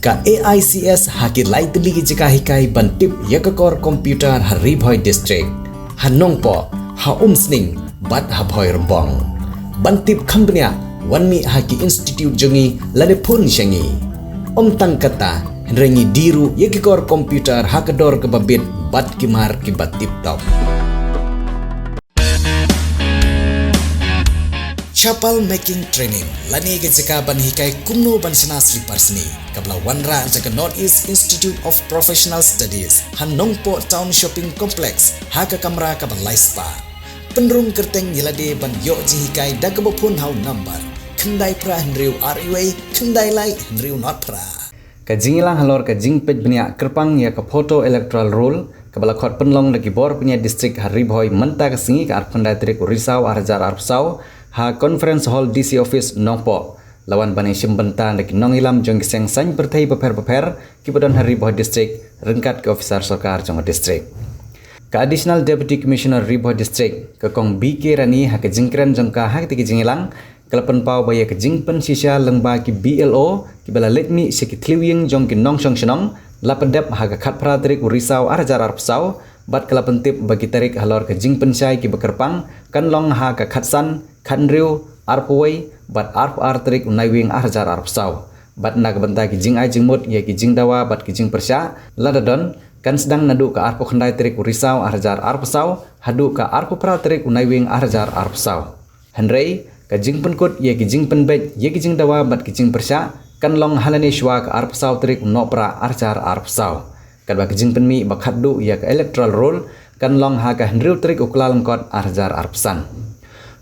ka AICS haki lai tili jika hikai bantip yakakor komputer Haribhoi district hanongpo ha umsning bat habhoi rembong bantip khambnya wanmi haki institute jongi lade pun syangi tangkata rengi diru yakakor komputer hakador kebabit bat kimar kibat tip top. Chapel making training lani ke jika ban hikai kumno ban sana slipper sni kabla wanra jaga North East Institute of Professional Studies Hanongpo Town Shopping Complex haka kamera kaban laispa penrung kerteng yelade ban yo jihikai dagabopun hau number kendai pra hendriu RUA kendai lai hendriu not pra ka jingilang halor ka jingpej benia kerpang ya ka photo electoral roll kabala khot penlong lagi bor punya distrik Haribhoi menta ka singi ka arpandai trik Risau Arjar Arpsau ha conference hall DC office Nongpo lawan bani simbenta lagi nongilam jong kiseng sany bertai beper kibadon Haribhoi district rengkat ke officer sarkar jong district ka additional deputy commissioner Haribhoi district ka kong BK Rani ha ka jingkren jong ka ha tiki jingilang kalapan pau baya ka jingpen sisya lengba ki BLO ki bala letmi seki tliwing jong ki nong song senong lapedep ha ka khat pratrik Risau Arjar Arpsau bat kalapan tip bagi tarik halor ka jingpen syai ki bekerpang kan long ha ka khatsan Khandriu Arpuwai bat Arp Artrik Unaiwing Arjar Arpsau bat nak benta ki jing ai jingmut ya ki jing dawa bat ki jing persya ladadon kan sedang nadu ka Arpu Khandai Trik Risau Arjar Arpsau hadu ka Arpu Pratrik Unaiwing Arjar Arpsau Henrei ka jing penkut ya ki jing penbej ya ki jing dawa bat ki jing persya kan long halane shwa ka Arpsau Trik Unopra Arjar Arpsau kan ba ki jing penmi ba khaddu ya ka electoral roll kan long ha ka Henriu Trik Uklalem kot Arjar Arpsan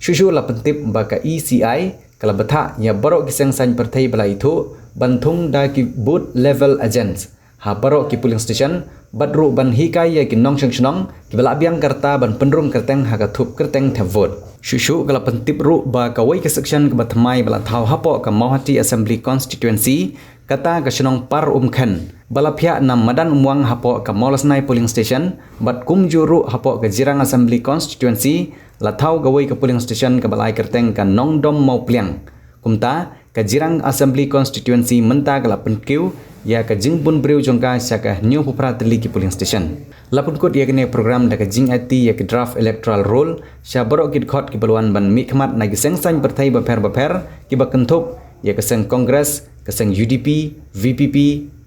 Shushu la pentip baka ECI kala betha ya barok kiseng san pertai bala itu bantung da ki boot level agents ha barok ki polling station badru ban hikai ya ki nong seng ki bala biang karta ban penrung kerteng ha ka thup kerteng the vote Shushu kala pentip ru ba ka wai ki section ka bathmai bala thau hapo ka Mauhati Assembly constituency kata ka senong par khan bala phia nam madan umwang hapo ka Maulasnai polling station bat kumjuru hapo ka Jirang Assembly constituency lathau gawai ke polling station ke balai kerteng ka Nongdom mau pliang kumta ka Jirang Assembly constituency menta ka lapun kiu ya ka jingbun breu jongka saka new pupra teli ki polling station lapun kod ya kene program da ka jing IT ya ki draft electoral roll sya borok ki khot ki balwan ban mi khmat na ki sengsang bertai baper ki bakentup ya ka seng Congress ka seng UDP VPP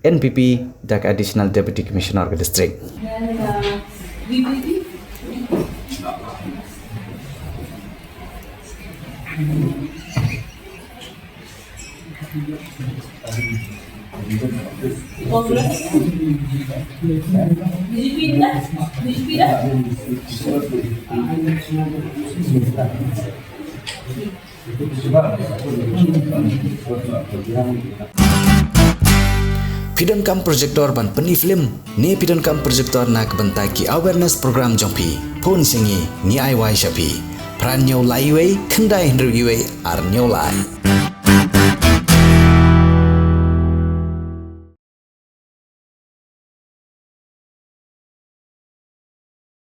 NPP da ka additional deputy commissioner ke district VPP Pidon kam projector ban peni film ni pidon kam projector nak bentaki awareness program jompi pon singi ni ai wai shapi pran nyau lai wei kendai hendru yue ar nyau lai